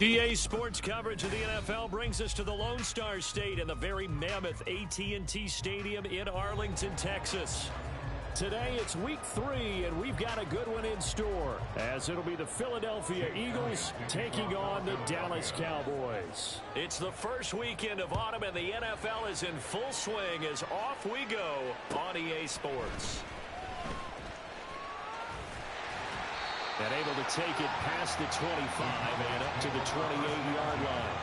EA Sports coverage of the NFL brings us to the Lone Star State and the very mammoth AT&T Stadium in Arlington, Texas. Today it's week 3, and we've got a good one in store, as it'll be the Philadelphia Eagles taking on the Dallas Cowboys. It's the first weekend of autumn, and the NFL is in full swing as off we go on EA Sports. And able to take it past the 25 and up to the 28-yard line.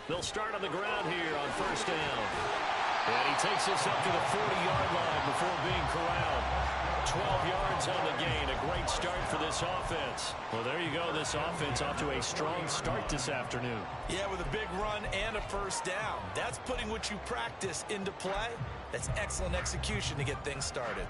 They'll start on the ground here on first down. And he takes this up to the 40-yard line before being corralled. 12 yards on the gain. A great start for this offense. Well, there you go. This offense off to a strong start this afternoon. Yeah, with a big run and a first down. That's putting what you practice into play. That's excellent execution to get things started.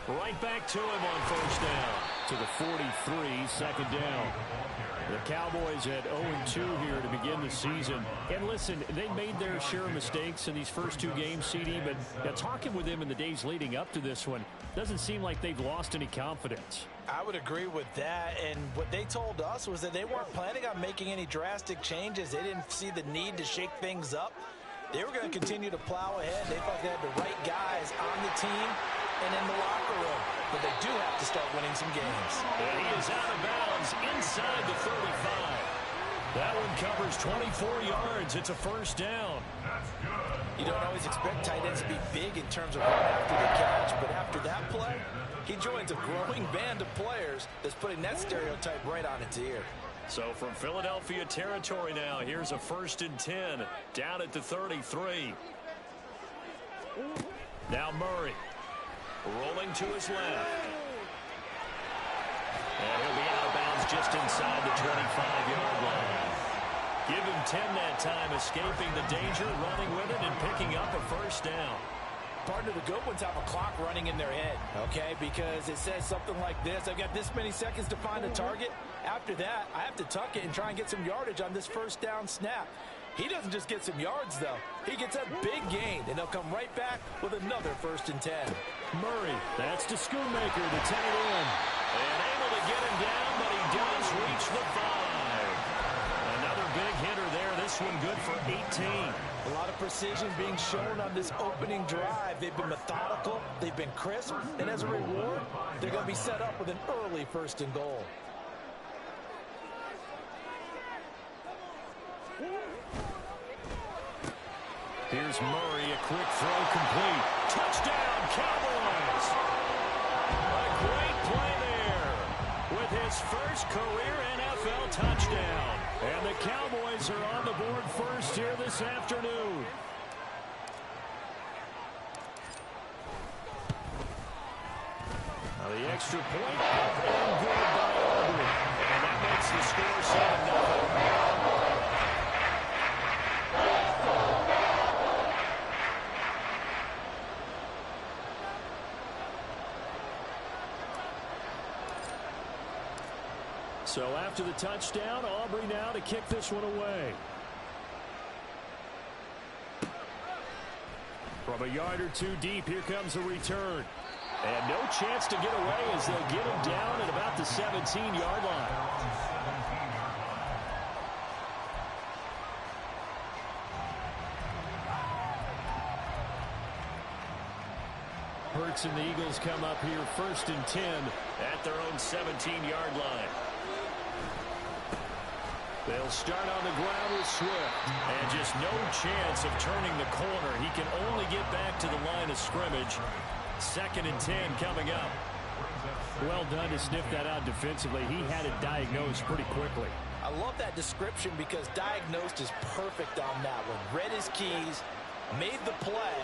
Right back to him on first down. To the 43, second down. The Cowboys at 0-2 here to begin the season. And listen, they made their share of mistakes in these first 2 games, CD, but talking with them in the days leading up to this one, doesn't seem like they've lost any confidence. I would agree with that, and what they told us was that they weren't planning on making any drastic changes. They didn't see the need to shake things up. They were going to continue to plow ahead. They thought they had the right guys on the team and in the locker room, but they do have to start winning some games. And he is out of bounds inside the 35. That one covers 24 yards. It's a first down. You don't always expect tight ends to be big in terms of run after the catch, but after that play, he joins a growing band of players that's putting that stereotype right on its ear. So from Philadelphia territory now, here's a 1st and 10 down at the 33. Now Murray rolling to his left. And he'll be out of bounds just inside the 25-yard line. Give him 10 that time, escaping the danger, running with it, and picking up a first down. Partner, the good ones have a clock running in their head, okay? Because it says something like this: I've got this many seconds to find a target. After that, I have to tuck it and try and get some yardage on this first down snap. He doesn't just get some yards, though. He gets a big gain, and they'll come right back with another 1st and 10. Murray, that's to Schoonmaker to 10 it in. And able to get him down, but he does reach the 5. Another big hitter there. This one good for 18. A lot of precision being shown on this opening drive. They've been methodical, they've been crisp, and as a reward, they're going to be set up with an early 1st and goal. Here's Murray, a quick throw complete. Touchdown, Cowboys! A great play there with his first career NFL touchdown. And the Cowboys are on the board first here this afternoon. Now the extra point, and good by Aubrey. And that makes the score 7-0. So after the touchdown, Aubrey now to kick this one away. From a yard or two deep, here comes the return. And no chance to get away as they'll get him down at about the 17-yard line. Hurts and the Eagles come up here 1st and 10 at their own 17-yard line. They'll start on the ground with Swift. And just no chance of turning the corner. He can only get back to the line of scrimmage. 2nd and 10 coming up. Well done to sniff that out defensively. He had it diagnosed pretty quickly. I love that description because diagnosed is perfect on that one. Read his keys, made the play,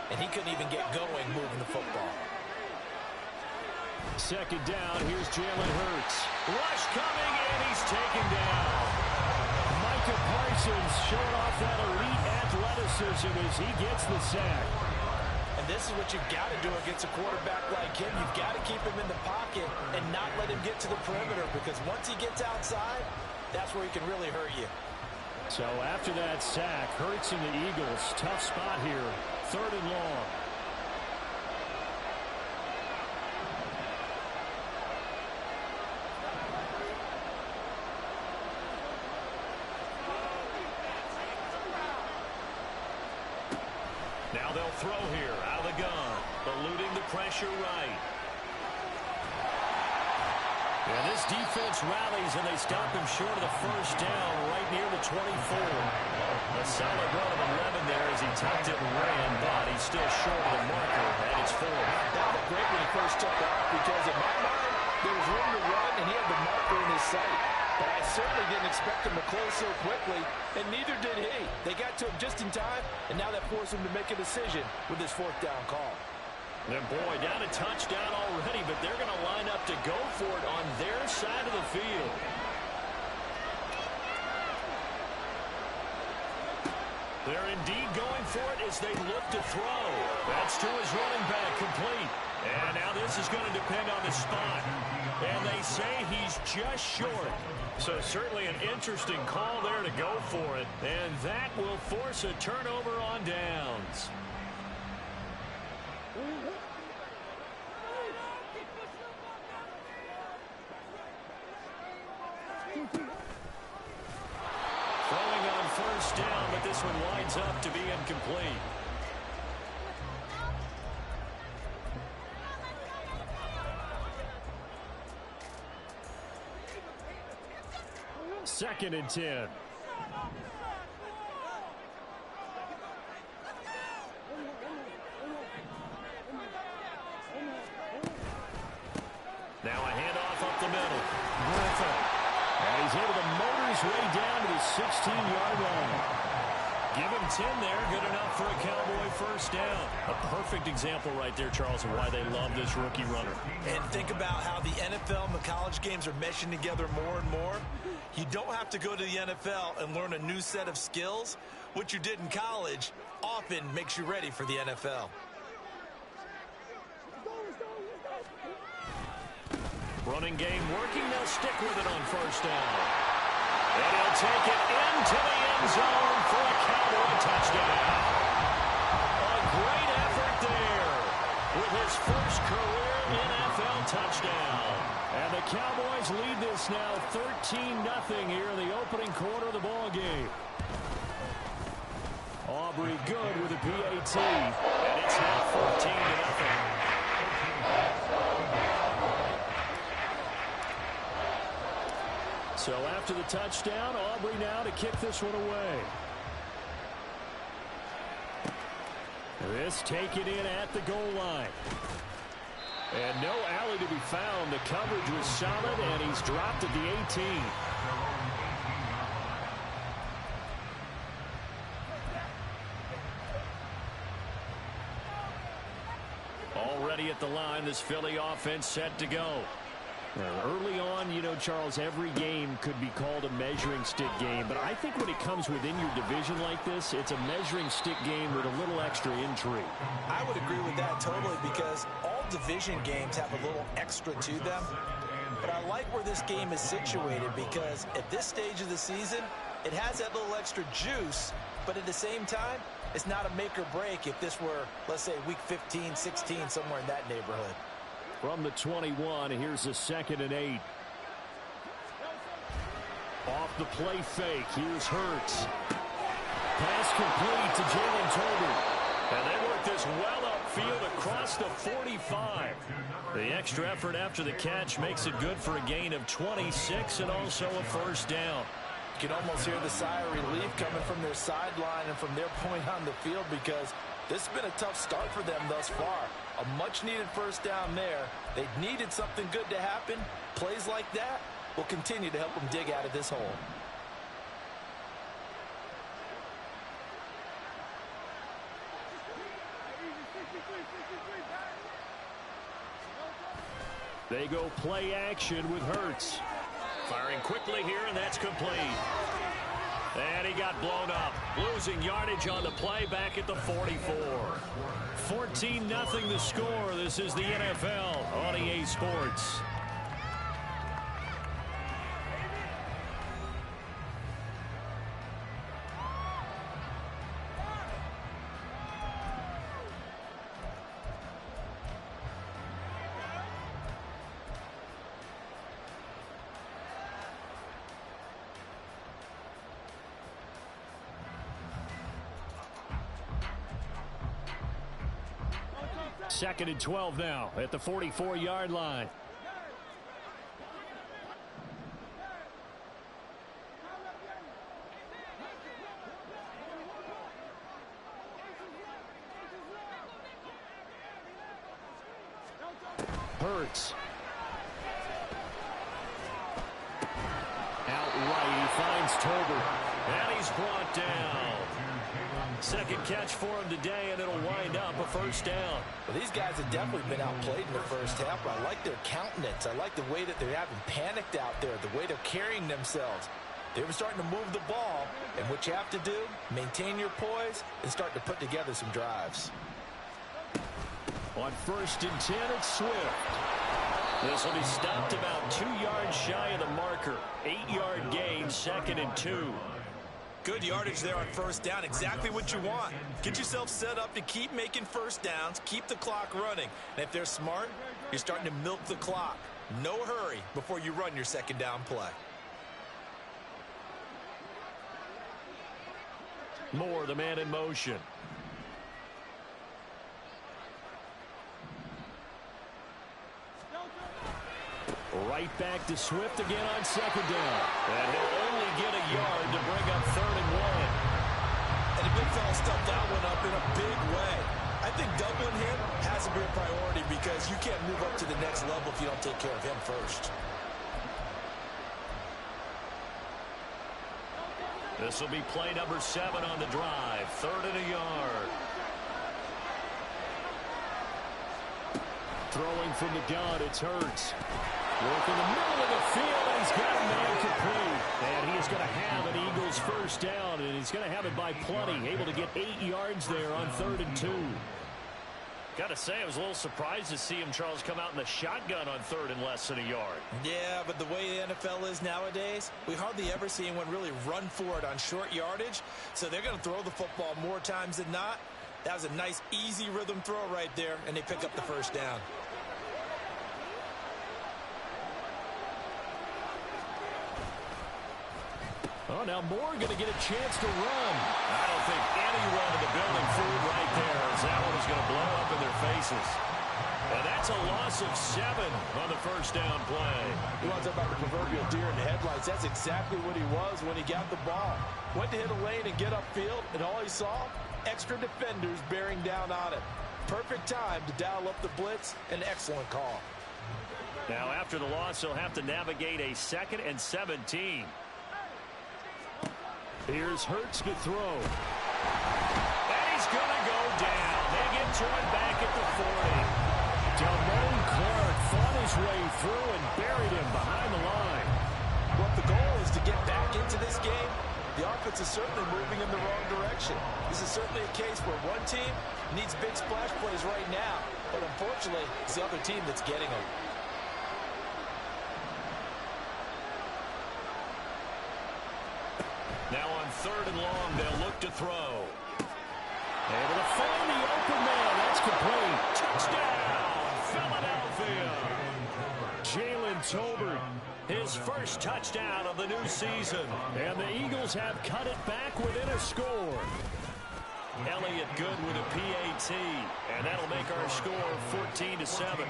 and he couldn't even get going moving the football. 2nd down, here's Jalen Hurts. Rush coming, and he's taken down. Micah Parsons showing off that elite athleticism as he gets the sack. And this is what you've got to do against a quarterback like him. You've got to keep him in the pocket and not let him get to the perimeter, because once he gets outside, that's where he can really hurt you. So after that sack, Hurts and the Eagles, tough spot here, 3rd and long. Now they'll throw here, out of the gun, eluding the pressure right. And this defense rallies, and they stop him short of the 1st down right near the 24. A solid run of 11 there as he tucked it and ran, but he's still short of the marker, and it's 4. That was great when he first took off, because in my mind, there was room to run, and he had the marker in his sight. But I certainly didn't expect him to close so quickly, and neither did he. They got to him just in time, and now that forced him to make a decision with his 4th down call. And boy, down a touchdown already, but they're going to line up to go for it on their side of the field. They're indeed going for it as they look to throw. That's to his running back, complete. And now this is going to depend on the spot. And they say he's just short. So certainly an interesting call there to go for it. And that will force a turnover on downs. Throwing on 1st down, but this one winds up to be incomplete. Second and 10. Now a handoff up the middle. Griffin. And he's able to motor his way down to the 16-yard line. Give him 10 there. Good enough for a Cowboy 1st down. A perfect example right there, Charles, of why they love this rookie runner. And think about how the NFL and the college games are meshing together more and more. You don't have to go to the NFL and learn a new set of skills. What you did in college often makes you ready for the NFL. Running game working. They'll stick with it on 1st down. And he'll take it into the end zone for a Cowboy touchdown. A great effort there with his 1st career NFL touchdown. And the Cowboys lead this now 13-0 here in the opening quarter of the ball game. Aubrey good with a PAT. And it's now 14-0. So after the touchdown, Aubrey now to kick this one away. This taken in at the goal line. And no alley to be found. The coverage was solid, and he's dropped at the 18. Already at the line, this Philly offense set to go. Early on, you know, Charles, every game could be called a measuring stick game. But I think when it comes within your division like this, it's a measuring stick game with a little extra intrigue. I would agree with that totally, because all division games have a little extra to them. But I like where this game is situated because at this stage of the season, it has that little extra juice, but at the same time, it's not a make or break if this were, let's say, week 15, 16, somewhere in that neighborhood. From the 21, here's a 2nd and 8. Off the play fake, here's Hurts. Pass complete to Jalen Tolbert. And they work this well upfield across the 45. The extra effort after the catch makes it good for a gain of 26 and also a first down. You can almost hear the sigh of relief coming from their sideline and from their point on the field because this has been a tough start for them thus far. A much-needed first down there. They needed something good to happen. Plays like that will continue to help them dig out of this hole. They go play action with Hurts. Firing quickly here, and that's complete. And he got blown up. Losing yardage on the play back at the 44. 14-0 the score. This is the NFL on EA Sports. Second and 12 now at the 44-yard line. Hurts. Out right, he finds Tolbert. And he's brought down. Second catch for him today, and it'll wind up a first down. Well, these guys have definitely been outplayed in the first half, but I like their countenance. I like the way that they're having panicked out there, the way they're carrying themselves. They were starting to move the ball, and what you have to do, maintain your poise and start to put together some drives. On 1st and 10, it's Swift. This will be stopped about 2 yards shy of the marker. 8-yard gain, 2nd and 2. Good yardage there on first down. Exactly what you want. Get yourself set up to keep making first downs, keep the clock running. And if they're smart, you're starting to milk the clock. No hurry before you run your second down play. Moore, the man in motion. Right back to Swift again on second down. And he'll only get a yard to bring up 3rd and 1. And the big fella stuffed that one up in a big way. I think doubling him has to be a priority because you can't move up to the next level if you don't take care of him first. This will be play number 7 on the drive. 3rd and a yard. Throwing from the gun, it's Hurts. Work in the middle of the field, and he's got a man complete. And he is going to have an Eagles first down, and he's going to have it by plenty. Able to get 8 yards there on 3rd and 2. Got to say, I was a little surprised to see him, Charles, come out in the shotgun on 3rd and less than a yard. Yeah, but the way the NFL is nowadays, we hardly ever see anyone really run for it on short yardage. So they're going to throw the football more times than not. That was a nice, easy rhythm throw right there, and they pick up the first down. Oh, now Moore going to get a chance to run. I don't think anyone in the building fooled right there as that one is going to blow up in their faces. And that's a loss of 7 on the first down play. You want to talk about the proverbial deer in the headlights? That's exactly what he was when he got the ball. Went to hit a lane and get upfield, and all he saw, extra defenders bearing down on him. Perfect time to dial up the blitz. An excellent call. Now, after the loss, he'll have to navigate a 2nd and 17. Here's Hurts to throw. And he's going to go down. They get to him back at the 40. Damone Clark fought his way through and buried him behind the line. Well, if the goal is to get back into this game, the offense is certainly moving in the wrong direction. This is certainly a case where one team needs big splash plays right now, but unfortunately, it's the other team that's getting them. third and long. They'll look to throw. Able to find the open man. That's complete. Touchdown, Philadelphia. Jalen Tolbert, his first touchdown of the new season. And the Eagles have cut it back within a score. Elliott good with a PAT. And that'll make our score 14-7.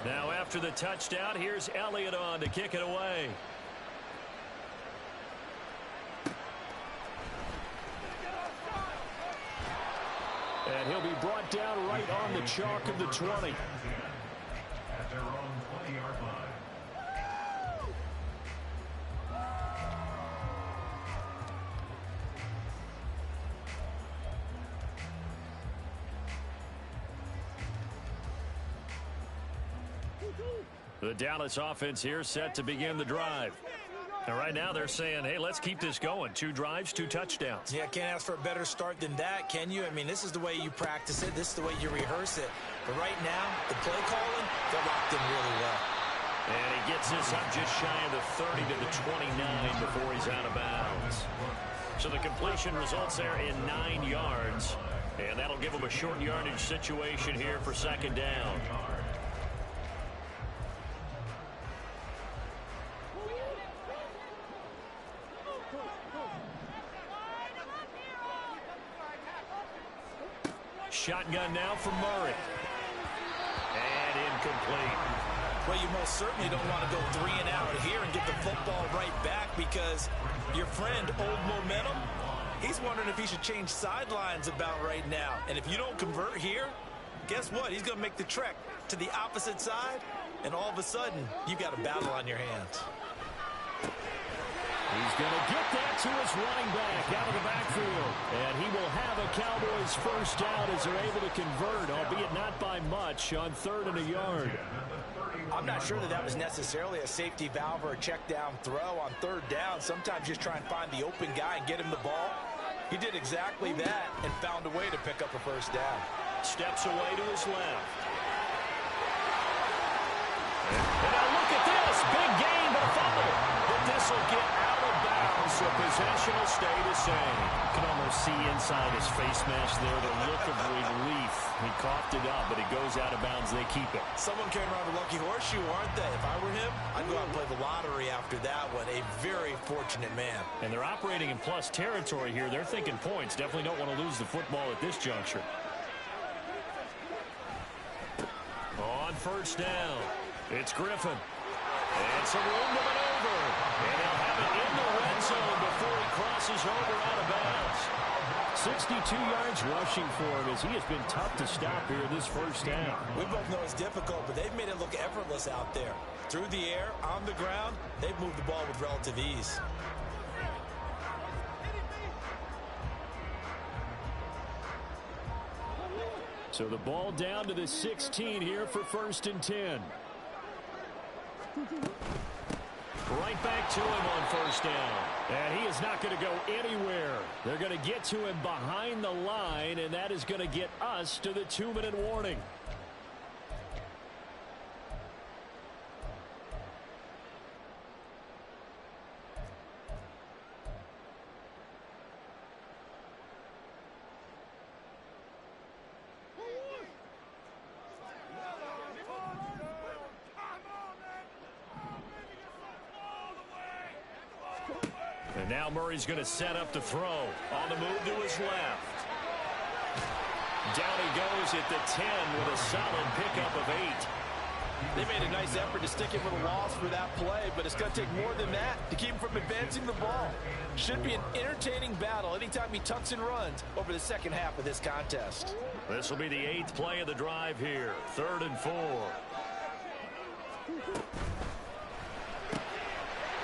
Now after the touchdown, here's Elliott on to kick it away. And he'll be brought down right on the chalk of the 20. At their own 20-yard line. The Dallas offense here set to begin the drive. And right now they're saying, hey, let's keep this going. 2 drives, 2 touchdowns. Yeah, can't ask for a better start than that, can you? I mean, this is the way you practice it. This is the way you rehearse it. But right now, the play calling, they're locked in really well. And he gets this up just shy of the 30 to the 29 before he's out of bounds. So the completion results there in 9 yards. And that'll give him a short yardage situation here for second down. Shotgun now from Murray. And incomplete. Well, you most certainly don't want to go 3 and out here and get the football right back because your friend, Old Momentum, he's wondering if he should change sidelines about right now. And if you don't convert here, guess what? He's going to make the trek to the opposite side, and all of a sudden, you've got a battle on your hands. He's going to get that to his running back out of the backfield. And he will have a Cowboys first down as they're able to convert, albeit not by much, on 3rd and a yard. I'm not sure that was necessarily a safety valve or a check down throw on 3rd down. Sometimes just try and find the open guy and get him the ball. He did exactly that and found a way to pick up a first down. Steps away to his left. And now look at this. Big gain, but a fumble. But this will get out of bounds, so possession will stay the same. You can almost see inside his face mask there the look of relief. He coughed it up, but it goes out of bounds. They keep it. Someone came around a lucky horseshoe, aren't they? If I were him, I'd go out and play the lottery after that one. A very fortunate man. And they're operating in plus territory here. They're thinking points. Definitely don't want to lose the football at this juncture. On first down, it's Griffin. And some room to maneuver. And they'll have it in the red zone before he crosses over out of bounds. 62 yards rushing for him as he has been tough to stop here this first down. We both know it's difficult, but they've made it look effortless out there. Through the air, on the ground, they've moved the ball with relative ease. So the ball down to the 16 here for 1st and 10. Right back to him on first down. And he is not going to go anywhere. They're going to get to him behind the line, and that is going to get us to the 2-minute warning. And now Murray's going to set up the throw. On the move to his left. Down he goes at the 10 with a solid pickup of 8. They made a nice effort to stick him with a loss for that play, but it's going to take more than that to keep him from advancing the ball. Should be an entertaining battle anytime he tucks and runs over the second half of this contest. This will be the 8th play of the drive here. 3rd and 4.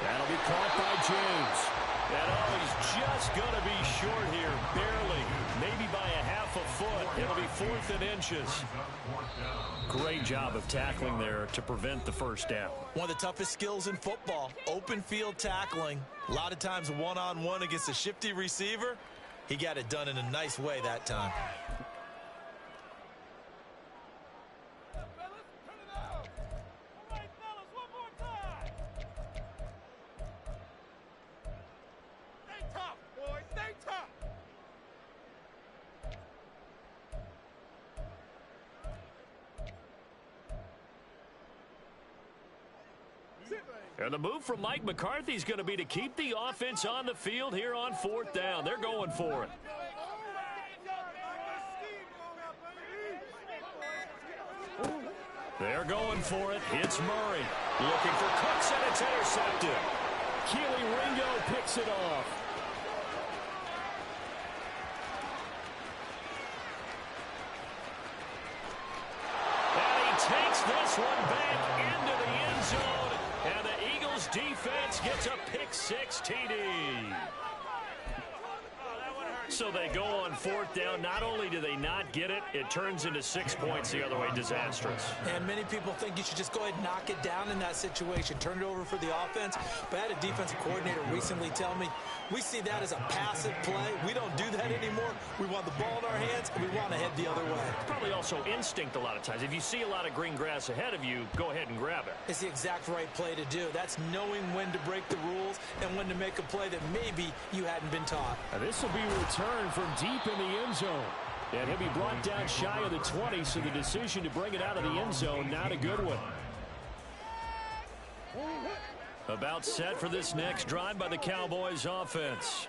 That'll be caught by James. And oh, he's just going to be short here, barely. Maybe by a half a foot. It'll be 4th and inches. Great job of tackling there to prevent the first down. One of the toughest skills in football, open field tackling. A lot of times one-on-one against a shifty receiver. He got it done in a nice way that time. And the move from Mike McCarthy is going to be to keep the offense on the field here on 4th down. They're going for it. They're going for it. It's Murray. Looking for Cooks, and it's intercepted. Keely Ringo picks it off. And he takes this one back into the end zone. And the Eagles defense gets a pick-6 TD. So they go on 4th down. Not only do they not get it, it turns into 6 points the other way. Disastrous. And many people think you should just go ahead and knock it down in that situation. Turn it over for the offense. But I had a defensive coordinator recently tell me, we see that as a passive play. We don't do that anymore. We want the ball in our hands, and we want to head the other way. It's probably also instinct a lot of times. If you see a lot of green grass ahead of you, go ahead and grab it. It's the exact right play to do. That's knowing when to break the rules and when to make a play that maybe you hadn't been taught. And this will be returned from deep in the end zone. And he'll be brought down shy of the 20, so the decision to bring it out of the end zone, not a good one. About set for this next drive by the Cowboys offense.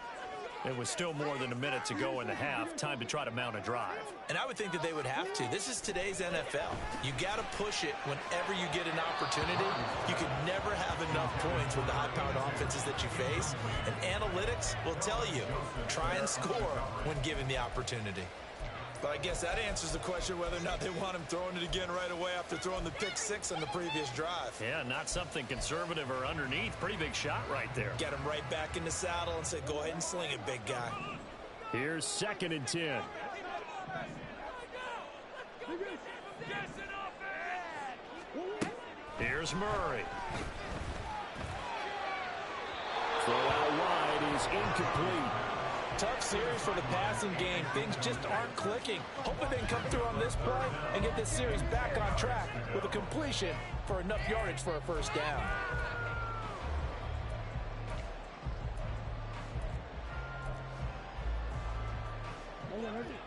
It was still more than a minute to go in the half. Time to try to mount a drive. And I would think that they would have to. This is today's NFL. You got to push it whenever you get an opportunity. You can never have enough points with the high-powered offenses that you face. And analytics will tell you, try and score when given the opportunity. But I guess that answers the question whether or not they want him throwing it again right away after throwing the pick-6 on the previous drive. Yeah, not something conservative or underneath. Pretty big shot right there. Get him right back in the saddle and say, go ahead and sling it, big guy. Here's 2nd and 10. Here's Murray. Throw out wide is incomplete. Tough series for the passing game. Things just aren't clicking. Hoping they can come through on this play and get this series back on track with a completion for enough yardage for a first down.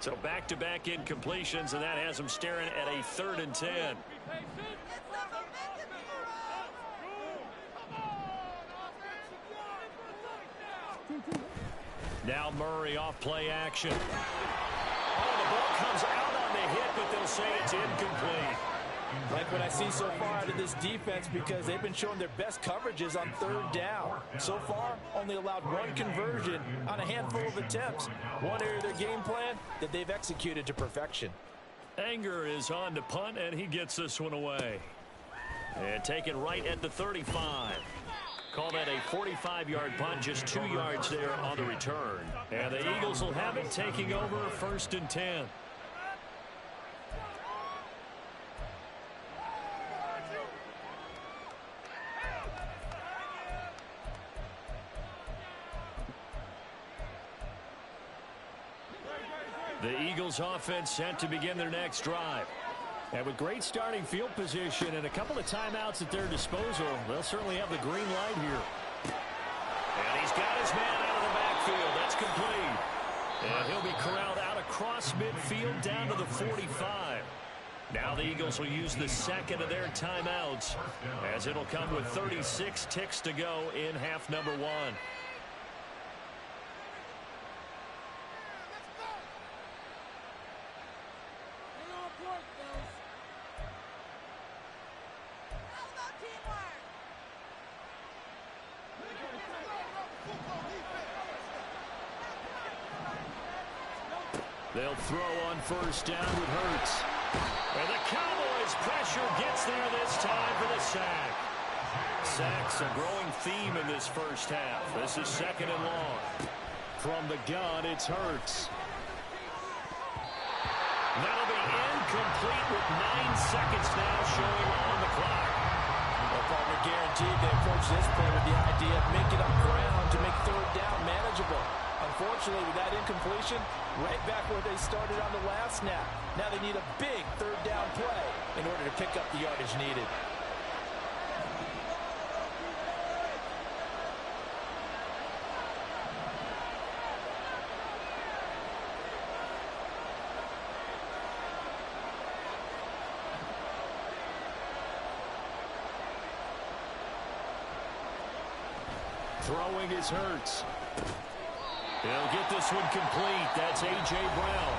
So back-to-back incompletions, and that has them staring at a 3rd and 10. Now Murray off play action. Oh, the ball comes out on the hit, but they'll say it's incomplete. Like what I see so far out of this defense, because they've been showing their best coverages on 3rd down. So far, only allowed 1 conversion on a handful of attempts. One area of their game plan that they've executed to perfection. Anger is on to punt, and he gets this one away. And taken right at the 35. Call that a 45-yard punt, just 2 yards there on the return. And the Eagles will have it, taking over 1st and 10. The Eagles offense set to begin their next drive. And with great starting field position and a couple of timeouts at their disposal, they'll certainly have the green light here. And he's got his man out of the backfield. That's complete. And he'll be corralled out across midfield down to the 45. Now the Eagles will use the 2nd of their timeouts, as it'll come with 36 ticks to go in half number 1. They'll throw on 1st down with Hurts. And the Cowboys pressure gets there this time for the sack. Sacks a growing theme in this first half. This is 2nd and long. From the gun, it's Hurts. That'll be incomplete with 9 seconds now showing on the clock. Well, partner, guaranteed they approach this play with the idea of making up ground to make 3rd down manageable. Unfortunately, with that incompletion, right back where they started on the last snap. Now they need a big 3rd down play in order to pick up the yardage needed. throwing is Hurts. He'll get this one complete. That's A.J. Brown.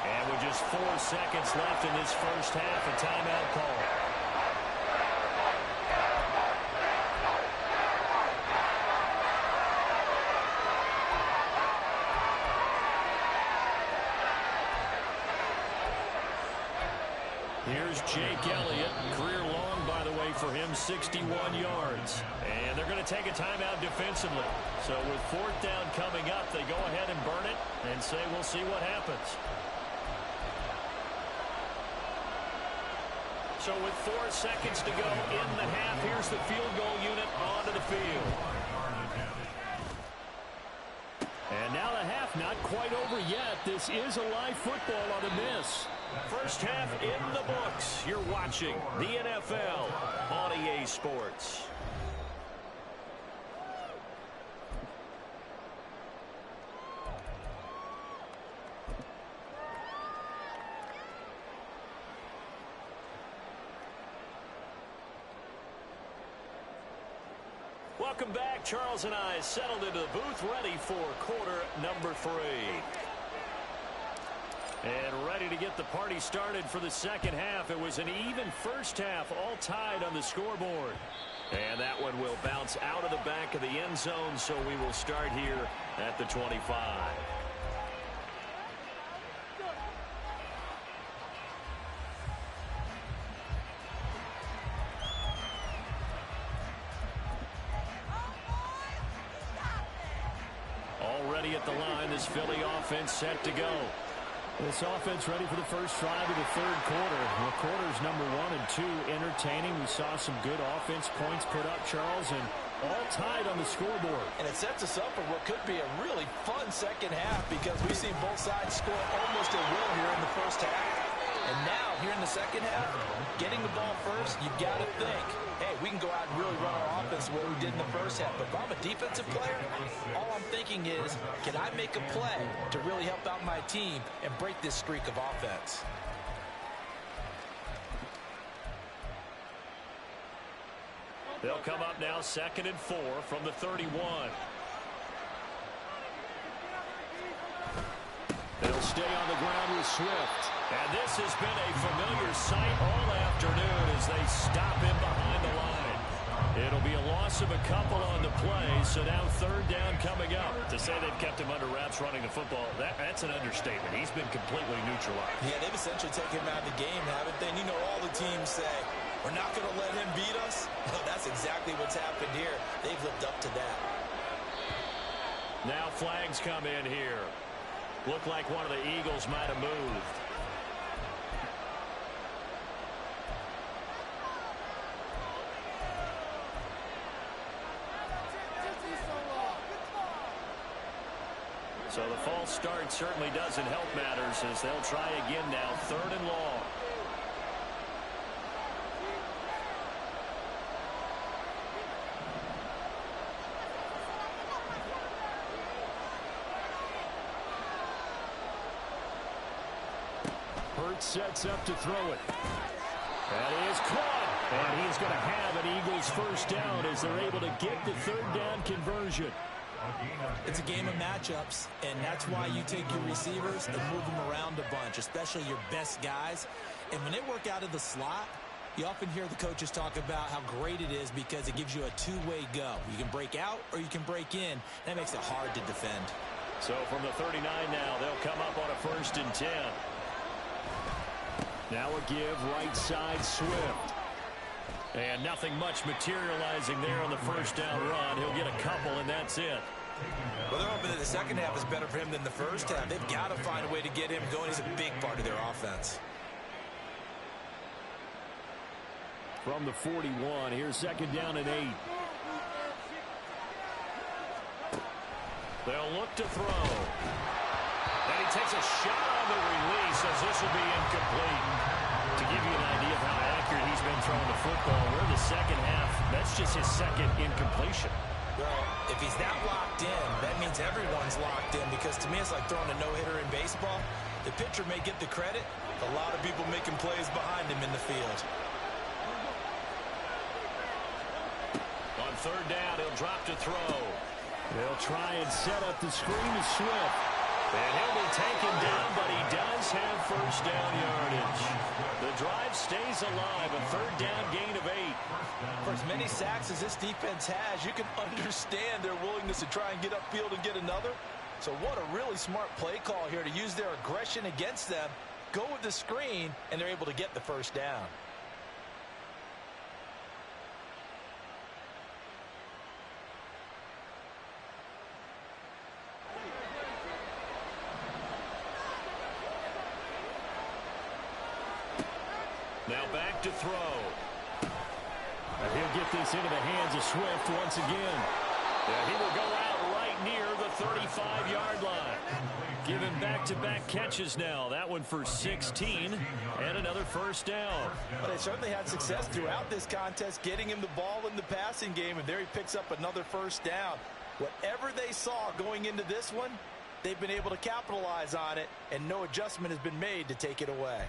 And with just 4 seconds left in this first half, a timeout call. Here's Jake Elliott. Career long, by the way, for him, 61 yards. And they're going to take a timeout defensively. So with 4th down coming up, they go ahead and burn it and say we'll see what happens. So with 4 seconds to go in the half, here's the field goal unit onto the field. And now the half not quite over yet. This is a live football on the miss. First half in the books. You're watching the NFL on EA Sports. Welcome back. Charles and I settled into the booth, ready for quarter number 3. And ready to get the party started for the second half. It was an even first half, all tied on the scoreboard. And that one will bounce out of the back of the end zone, so we will start here at the 25. Already at the line, this Philly offense set to go. This offense ready for the first drive of the third quarter. Well, quarters number 1 and 2 entertaining. We saw some good offense points put up, Charles, and all tied on the scoreboard. And it sets us up for what could be a really fun second half because we've seen both sides score almost at will here in the first half. And now, here in the second half, getting the ball first, you've got to think, hey, we can go out and really run our offense the way we did in the first half. But if I'm a defensive player, all I'm thinking is, can I make a play to really help out my team and break this streak of offense? They'll come up now 2nd and 4 from the 31. They'll stay on the ground with Swift. And this has been a familiar sight all afternoon as they stop him behind the line. It'll be a loss of a couple on the play, so now 3rd down coming up. To say they've kept him under wraps running the football, that's an understatement. He's been completely neutralized. Yeah, they've essentially taken him out of the game, haven't they? And you know all the teams say, we're not going to let him beat us. No, that's exactly what's happened here. They've lived up to that. Now flags come in here. Looked like one of the Eagles might have moved. So the false start certainly doesn't help matters as they'll try again now, 3rd and long. Hurts sets up to throw it. That is caught. And he's going to have an Eagles first down as they're able to get the 3rd down conversion. It's a game of matchups, and that's why you take your receivers and move them around a bunch, especially your best guys. And when they work out of the slot, you often hear the coaches talk about how great it is because it gives you a two-way go. You can break out or you can break in. That makes it hard to defend. So from the 39 now, they'll come up on a 1st and 10. Now a give right side Swift. And nothing much materializing there on the first down run. He'll get a couple, and that's it. Well, they're hoping that the second half is better for him than the first half. They've got to find a way to get him going. He's a big part of their offense. From the 41, here's 2nd down and 8. They'll look to throw. And he takes a shot on the release as this will be incomplete. To give you an idea of how accurate he's been throwing the football, we're in the second half. That's just his 2nd incompletion. Well, if he's that locked in, that means everyone's locked in because to me it's like throwing a no-hitter in baseball. The pitcher may get the credit. A lot of people making plays behind him in the field. On 3rd down, he'll drop to throw. They'll try and set up the screen to Swift. And he'll be taken down, but he does have first down yardage. The drive stays alive, a third down gain of 8. For as many sacks as this defense has, you can understand their willingness to try and get upfield and get another. So what a really smart play call here to use their aggression against them, go with the screen, and they're able to get the first down. Now back to throw. And he'll get this into the hands of Swift once again. And he will go out right near the 35-yard line. Given back-to-back catches now. That one for 16 and another first down. But they certainly had success throughout this contest getting him the ball in the passing game, and there he picks up another first down. Whatever they saw going into this one, they've been able to capitalize on it, and no adjustment has been made to take it away.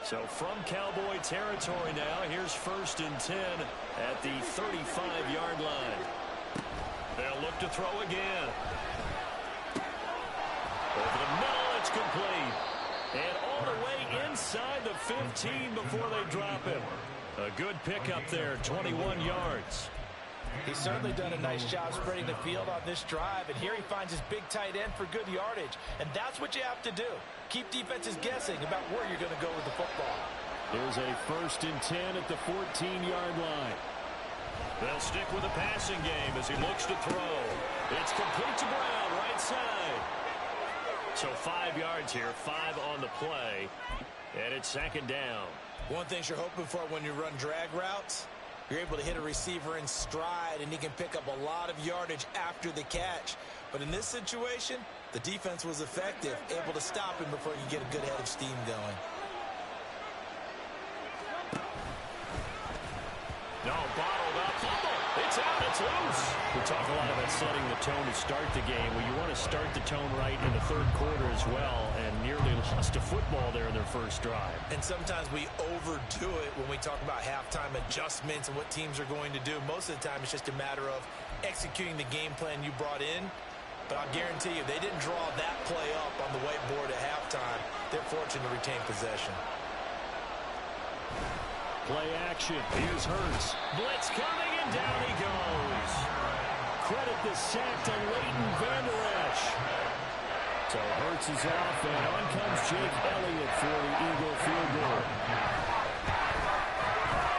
So from Cowboy territory now, here's 1st and 10 at the 35-yard line. They'll look to throw again. Over the middle, it's complete. And all the way inside the 15 before they drop him. A good pickup there, 21 yards. He's certainly done a nice job spreading the field on this drive, and here he finds his big tight end for good yardage. And that's what you have to do. Keep defenses guessing about where you're going to go with the football. Here's a 1st and 10 at the 14-yard line. They'll stick with the passing game as he looks to throw. It's complete to Brown, right side. So 5 yards here, 5 on the play, and it's 2nd down. One thing you're hoping for when you run drag routes, you're able to hit a receiver in stride, and he can pick up a lot of yardage after the catch. But in this situation, the defense was effective, able to stop him before he could get a good head of steam going. No, bottled up. It's out. It's loose. We talk a lot about setting the tone to start the game. Well, you want to start the tone right in the 3rd quarter as well, and nearly lost a football there in their first drive. And sometimes we overdo it when we talk about halftime adjustments and what teams are going to do. Most of the time, it's just a matter of executing the game plan you brought in. But I'll guarantee you, they didn't draw that play up on the whiteboard at halftime. They're fortunate to retain possession. Play action. Here's Hurts. Blitz coming, and down he goes. Credit the sack to Leighton Vander Esch. So Hurts is off, and on comes Jake Elliott for the Eagle field goal.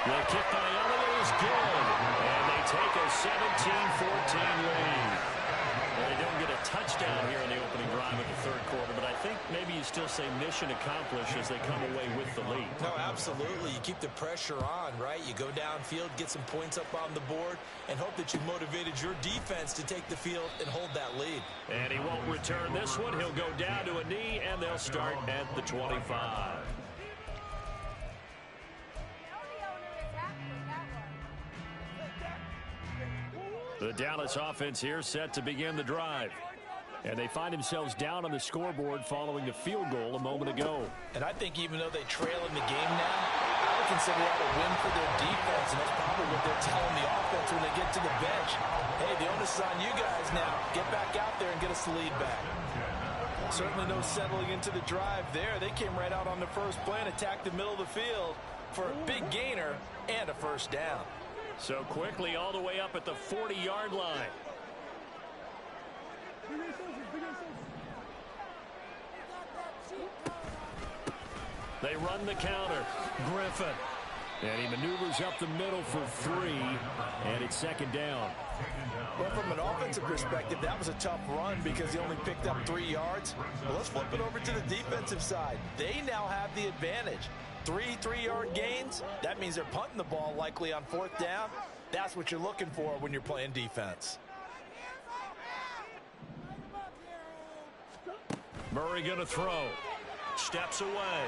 The kick by Elliott is good, and they take a 17-14 lead. Well, they don't get a touchdown here in the opening drive of the 3rd quarter, but I think maybe you still say mission accomplished as they come away with the lead. No, absolutely. You keep the pressure on, right? You go downfield, get some points up on the board, and hope that you motivated your defense to take the field and hold that lead. And he won't return this one. He'll go down to a knee, and they'll start at the 25. The Dallas offense here set to begin the drive. And they find themselves down on the scoreboard following the field goal a moment ago. And I think even though they trail in the game now, I would consider that a win for their defense, and that's probably what they're telling the offense when they get to the bench. Hey, the onus is on you guys now. Get back out there and get us the lead back. Certainly no settling into the drive there. They came right out on the first play and attacked the middle of the field for a big gainer and a first down. So quickly all the way up at the 40-yard line. They run the counter. Griffin. And he maneuvers up the middle for 3, and it's 2nd down. Well, from an offensive perspective, that was a tough run because he only picked up 3 yards. But let's flip it over to the defensive side. They now have the advantage. 3 3-yard gains, that means they're punting the ball likely on 4th down. That's what you're looking for when you're playing defense. Murray going to throw. Steps away.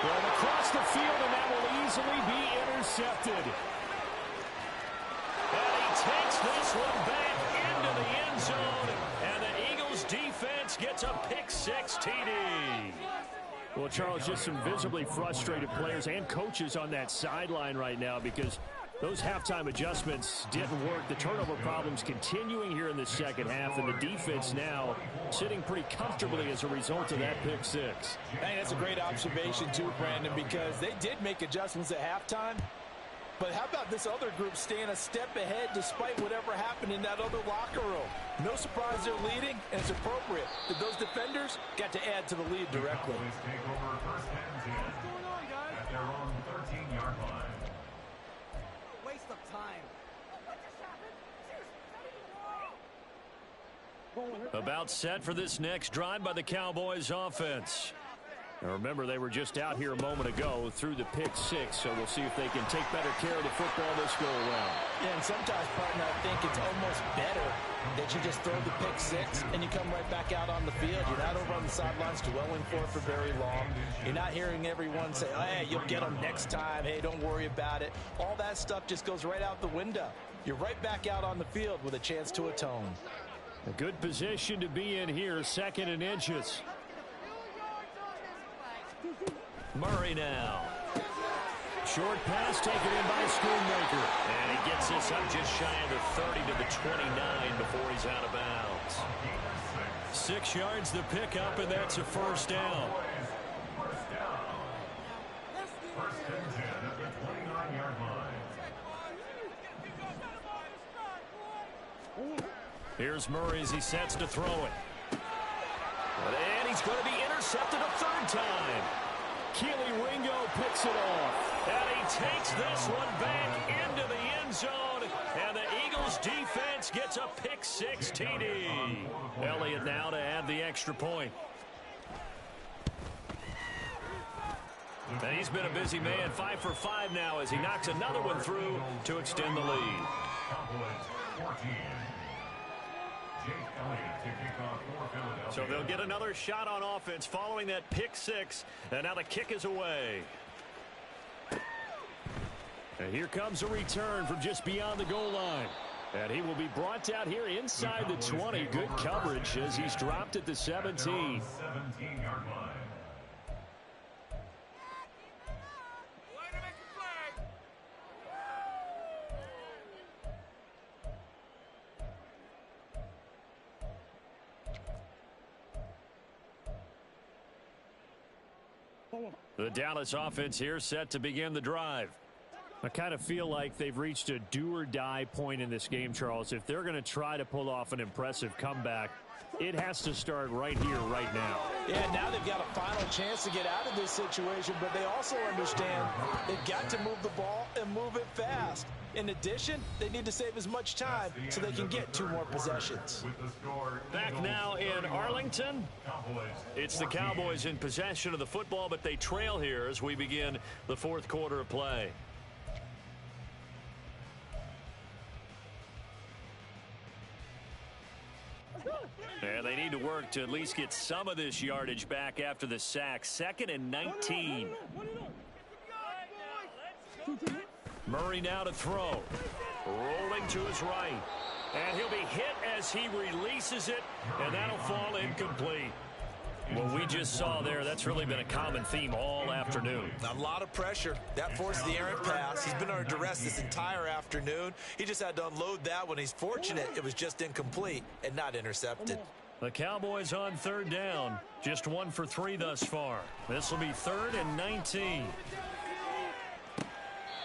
Well, across the field, and that will easily be intercepted. And he takes this one back into the end zone, and the Eagles defense gets a pick-6 TD. Well, Charles, just some visibly frustrated players and coaches on that sideline right now because Those halftime adjustments didn't work. The turnover problems continuing here in the second half, and the defense now sitting pretty comfortably as a result of that pick six. Hey, that's a great observation too, Brandon, because they did make adjustments at halftime. But how about this other group staying a step ahead despite whatever happened in that other locker room? No surprise they're leading, and it's appropriate that those defenders got to add to the lead directly. Take over first and 10 at their own 13-yard line. Waste of time. About set for this next drive by the Cowboys offense. Now remember, they were just out here a moment ago through the pick six, so we'll see if they can take better care of the football this go-around. Yeah, and sometimes, partner, I think it's almost better that you just throw the pick six and you come right back out on the field. You're not over on the sidelines dwelling for very long. You're not hearing everyone say, oh, hey, you'll get them next time. Hey, don't worry about it. All that stuff just goes right out the window. You're right back out on the field with a chance to atone. A good position to be in here, second and inches. Murray now. Short pass taken in by Schoonmaker. And he gets this up just shy of the 30 to the 29 before he's out of bounds. 6 yards the pickup, and that's a first down. First and 10 at the 29-yard line. Here's Murray as he sets to throw it. And he's going to be intercepted a third time. Keely Ringo picks it off. And he takes this one back into the end zone. And the Eagles defense gets a pick six TD. Elliott now to add the extra point. And he's been a busy man, 5 for 5 now as he knocks another one through to extend the lead. Cowboys 14. Jake Elliott to kick off for Philadelphia. So they'll get another shot on offense following that pick six. And now the kick is away. And here comes a return from just beyond the goal line. And he will be brought out here inside the 20. Good coverage as he's dropped at the 17. 17-yard line. The Dallas offense here set to begin the drive. I kind of feel like they've reached a do-or-die point in this game, Charles. If they're going to try to pull off an impressive comeback, it has to start right here, right now. Yeah, now they've got a final chance to get out of this situation, but they also understand they've got to move the ball and move it fast. In addition, they need to save as much time so they can get 2 more possessions. Back now in Arlington. It's the Cowboys in possession of the football, but they trail here as we begin the fourth quarter of play. And they need to work to at least get some of this yardage back after the sack. 2nd and 19. Murray now to throw. Rolling to his right. And he'll be hit as he releases it, and that'll fall incomplete. What we just saw there, that's really been a common theme all afternoon. A lot of pressure. That forced the errant pass. He's been under duress this entire afternoon. He just had to unload that one. He's fortunate it was just incomplete and not intercepted. The Cowboys on 3rd down. Just 1 for 3 thus far. This will be 3rd and 19.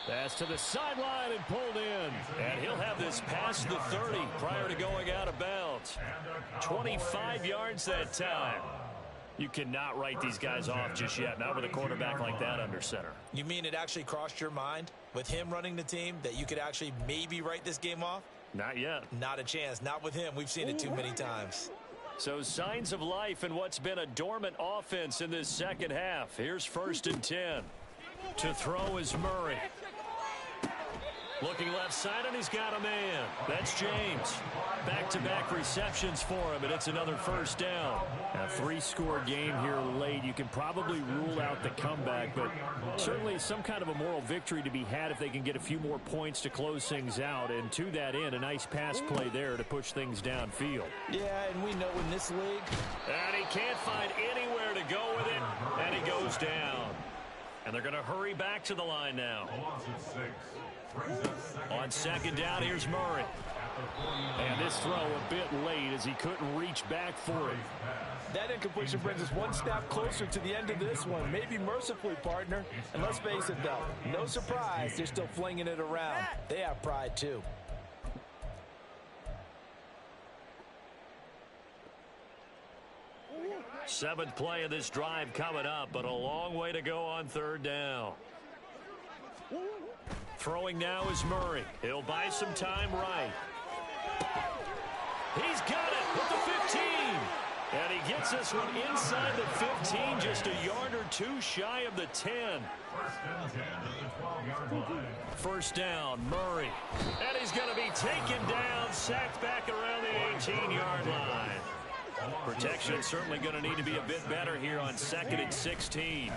Pass to the sideline and pulled in. And he'll have this past the 30 prior to going out of bounds. 25 yards that time. You cannot write these guys off just yet, not with a quarterback like that under center. You mean it actually crossed your mind with him running the team that you could actually maybe write this game off? Not yet. Not a chance. Not with him. We've seen it too many times. So signs of life in what's been a dormant offense in this second half. Here's 1st and 10. To throw is Murray. Looking left side, and he's got a man. That's James. Back-to-back receptions for him, and it's another first down. A 3-score game here late. You can probably rule out the comeback, but certainly some kind of a moral victory to be had if they can get a few more points to close things out. And to that end, a nice pass play there to push things downfield. Yeah, and we know in this league. And he can't find anywhere to go with it, and he goes down. And they're going to hurry back to the line now. On second down, here's Murray. And this throw a bit late as he couldn't reach back for it. That incompletion brings us one step closer to the end of this one. Maybe mercifully, partner. And let's face it, though, no surprise, they're still flinging it around. They have pride, too. Seventh play of this drive coming up, but a long way to go on third down. Throwing now is Murray. He'll buy some time right. He's got it with the 15. And he gets this one inside the 15, just a yard or two shy of the 10. First down, Murray. And he's going to be taken down, sacked back around the 18-yard line. Protection certainly going to need to be a bit better here on 2nd and 16.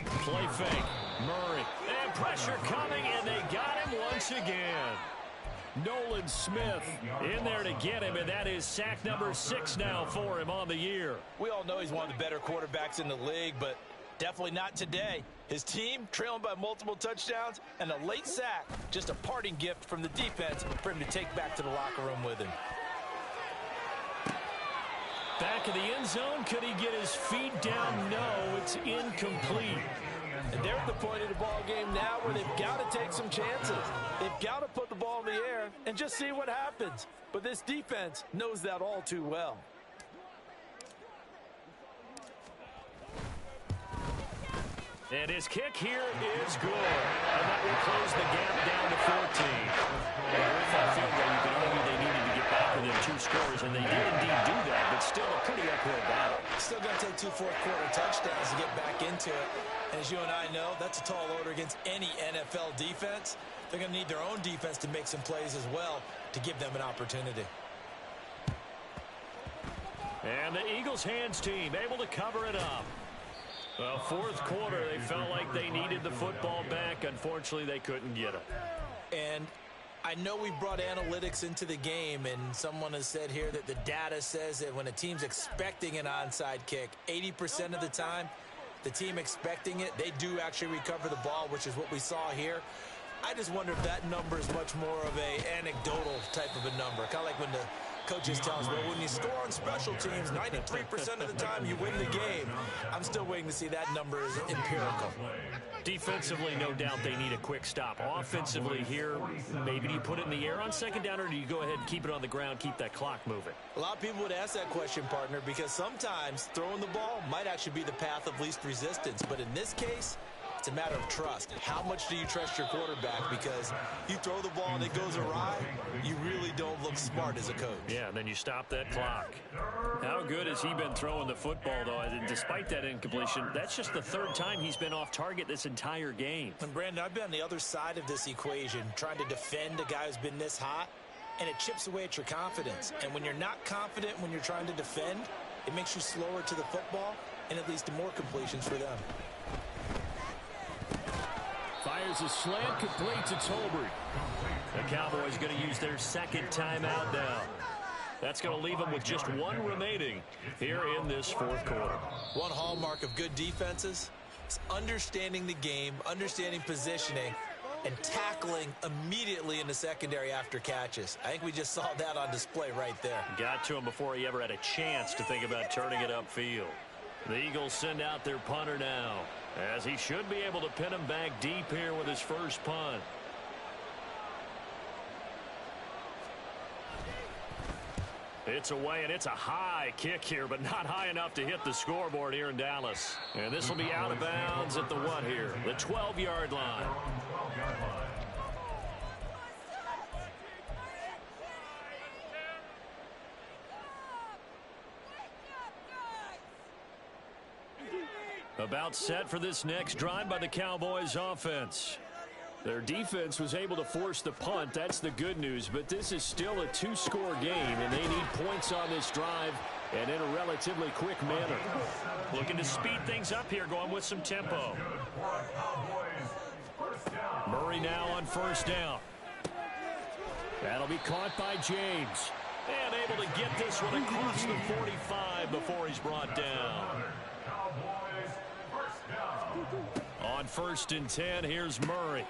Play fake. Murray. And pressure coming, and they got him once again. Nolan Smith in there to get him, and that is sack number 6 now for him on the year. We all know he's one of the better quarterbacks in the league, but definitely not today. His team trailing by multiple touchdowns, and a late sack. Just a parting gift from the defense for him to take back to the locker room with him. Back of the end zone, could he get his feet down? No, it's incomplete. And they're at the point of the ball game now where they've got to take some chances. They've got to put the ball in the air and just see what happens. But this defense knows that all too well. And his kick here is good. And that will close the gap down to 14. And with that field goal, you can argue they needed to get back within 2 scores, and they did indeed do that, but still a pretty uphill battle. Still going to take 2 fourth-quarter touchdowns to get back into it. And as you and I know, that's a tall order against any NFL defense. They're going to need their own defense to make some plays as well to give them an opportunity. And the Eagles hands team able to cover it up. Well, fourth quarter, they felt like they needed the football back. Unfortunately, they couldn't get it. And I know we brought analytics into the game, and someone has said here that the data says that when a team's expecting an onside kick, 80% of the time, the team expecting it, they do actually recover the ball, which is what we saw here. I just wonder if that number is much more of a anecdotal type of a number. Kind of like when the coaches tell us, well, when you score on special teams, 93% of the time you win the game. I'm still waiting to see that number is empirical. Defensively, no doubt they need a quick stop. Offensively here, maybe do you put it in the air on second down, or do you go ahead and keep it on the ground, keep that clock moving? A lot of people would ask that question, partner, because sometimes throwing the ball might actually be the path of least resistance. But in this case, it's a matter of trust. How much do you trust your quarterback? Because you throw the ball and it goes awry, you really don't look smart as a coach. Yeah, and then you stop that clock. How good has he been throwing the football, though? And despite that incompletion, that's just the 3rd time he's been off target this entire game. And Brandon, I've been on the other side of this equation, trying to defend a guy who's been this hot, and it chips away at your confidence. And when you're not confident when you're trying to defend, it makes you slower to the football, and it leads to more completions for them. Fires a slant, complete to Tolbert. The Cowboys going to use their 2nd timeout now. That's going to leave them with just 1 remaining here in this 4th quarter. One hallmark of good defenses is understanding the game, understanding positioning, and tackling immediately in the secondary after catches. I think we just saw that on display right there. Got to him before he ever had a chance to think about turning it upfield. The Eagles send out their punter now, as he should be able to pin him back deep here with his first punt. It's away, and it's a high kick here, but not high enough to hit the scoreboard here in Dallas. And this will be out of bounds at the what here? The 12-yard line. About set for this next drive by the Cowboys offense. Their defense was able to force the punt. That's the good news, but this is still a 2-score game, and they need points on this drive and in a relatively quick manner. Looking to speed things up here, going with some tempo. Murray now on first down. That'll be caught by James. And able to get this one across the 45 before he's brought down. On 1st and 10, here's Murray.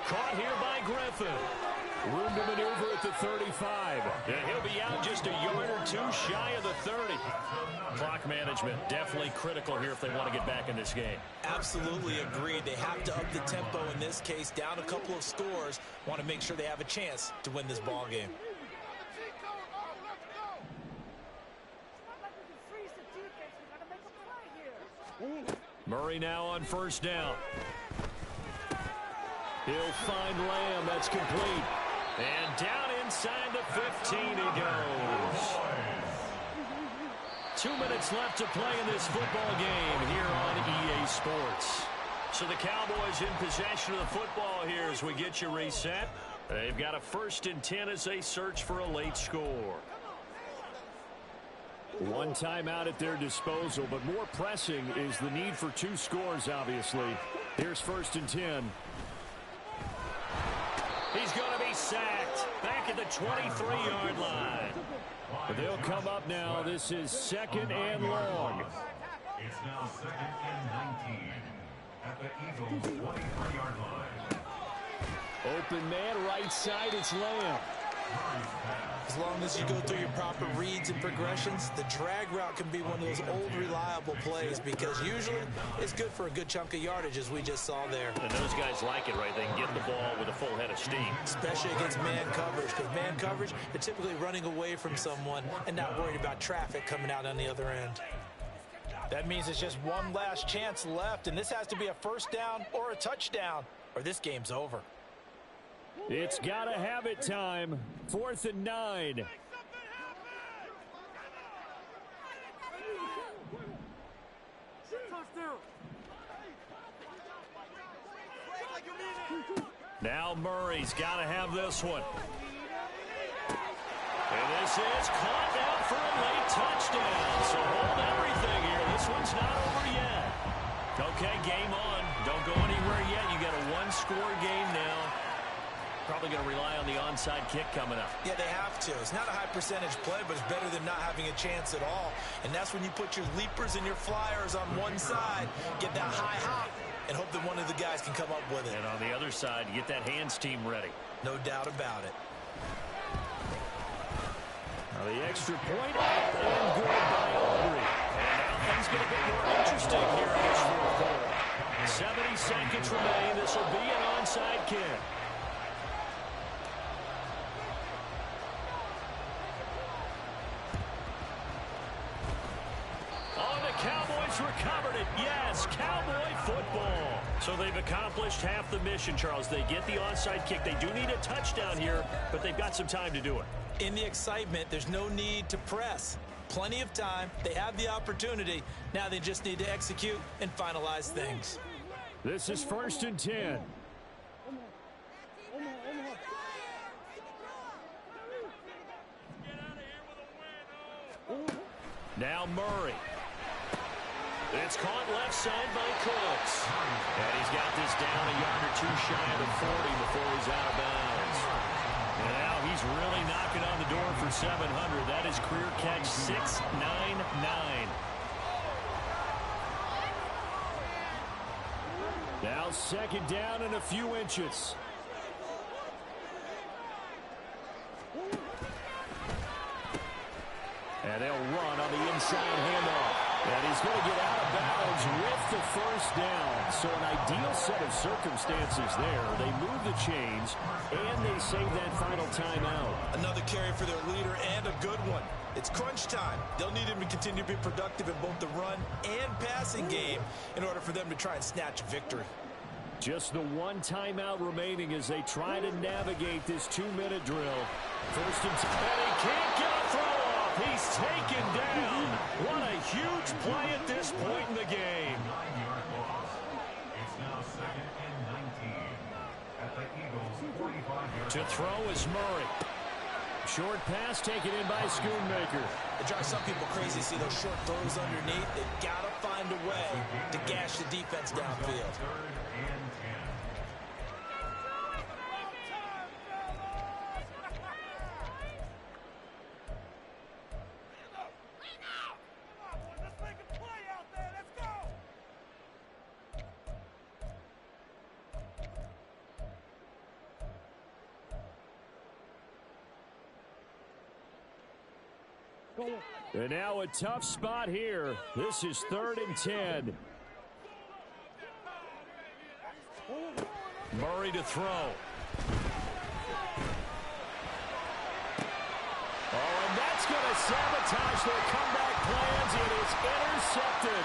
Caught here by Griffin. Room to maneuver at the 35. And he'll be out just a yard or two shy of the 30. Clock management definitely critical here if they want to get back in this game. Absolutely agreed. They have to up the tempo in this case. Down a couple of scores. Want to make sure they have a chance to win this ball game. Murray now on 1st down. He'll find Lamb. That's complete. And down inside the 15 he goes. 2 minutes left to play in this football game here on EA Sports. So the Cowboys in possession of the football here as we get you reset. They've got a 1st and 10 as they search for a late score. One timeout at their disposal, but more pressing is the need for 2 scores, obviously. Here's 1st and 10. He's going to be sacked back at the 23-yard line. But they'll come up now. This is 2nd and long. It's now 2nd and 19 at the Eagles' 23-yard line. Open man, right side, it's Lamb. As long as you go through your proper reads and progressions, the drag route can be one of those old reliable plays because usually it's good for a good chunk of yardage as we just saw there. And those guys like it, right? They can get the ball with a full head of steam. Especially against man coverage, because man coverage, they're typically running away from someone and not worried about traffic coming out on the other end. That means it's just one last chance left, and this has to be a 1st down or a touchdown, or this game's over. It's got to have it time. 4th and 9. Now Murray's got to have this one. And this is caught down for a late touchdown. So hold everything here. This one's not over yet. Okay, game on. Don't go anywhere yet. You got a 1-score game now. Probably going to rely on the onside kick coming up. Yeah, they have to. It's not a high percentage play, but it's better than not having a chance at all. And that's when you put your leapers and your flyers on one side, get that high hop, and hope that one of the guys can come up with it. And on the other side, get that hands team ready. No doubt about it. Now the extra point up and good by Aubrey. And now things get a bit more interesting here in this 4th quarter. 70 seconds remain. This will be an onside kick. Cowboys recovered it. Yes, Cowboy football. So they've accomplished half the mission, Charles. They get the onside kick. They do need a touchdown here, but they've got some time to do it. In the excitement, there's no need to press. Plenty of time. They have the opportunity. Now they just need to execute and finalize things. This is 1st and 10. Now Murray. It's caught left side by Cooks. And he's got this down a yard or two shy of the 40 before he's out of bounds. And now he's really knocking on the door for 700. That is career catch 699. Now 2nd down and a few inches. And they'll run on the inside handoff. And he's going to get out of bounds with the 1st down. So an ideal set of circumstances there. They move the chains, and they save that final timeout. Another carry for their leader, and a good one. It's crunch time. They'll need him to continue to be productive in both the run and passing game in order for them to try and snatch a victory. Just the one timeout remaining as they try to navigate this 2-minute drill. 1st and 10. And he can't get a throw off. He's taken down. What a huge play at this point in the game. 9-yard loss. It's now 2nd and 19 at the Eagles' 45-yard To throw is Murray. Short pass taken in by Schoonmaker. It drives some people crazy to see those short throws underneath. They've got to find a way to gash the defense downfield. 3rd and 10. And now a tough spot here. This is 3rd and 10. Murray to throw. Oh, and that's going to sabotage their comeback plans. It is intercepted.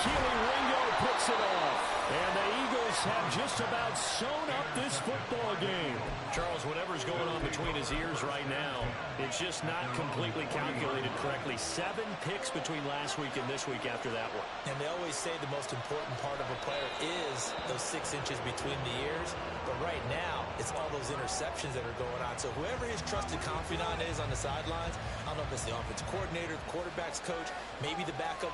Keely Ringo picks it off. And the Eagles have just about sewn up this football game. Charles, whatever's going on between his ears right now, it's just not completely calculated correctly. 7 picks between last week and this week after that one. And they always say the most important part of a player is those 6 inches between the ears. But right now, it's all those interceptions that are going on. So whoever his trusted confidant is on the sidelines, I don't know if it's the offensive coordinator, the quarterback's coach, maybe the backup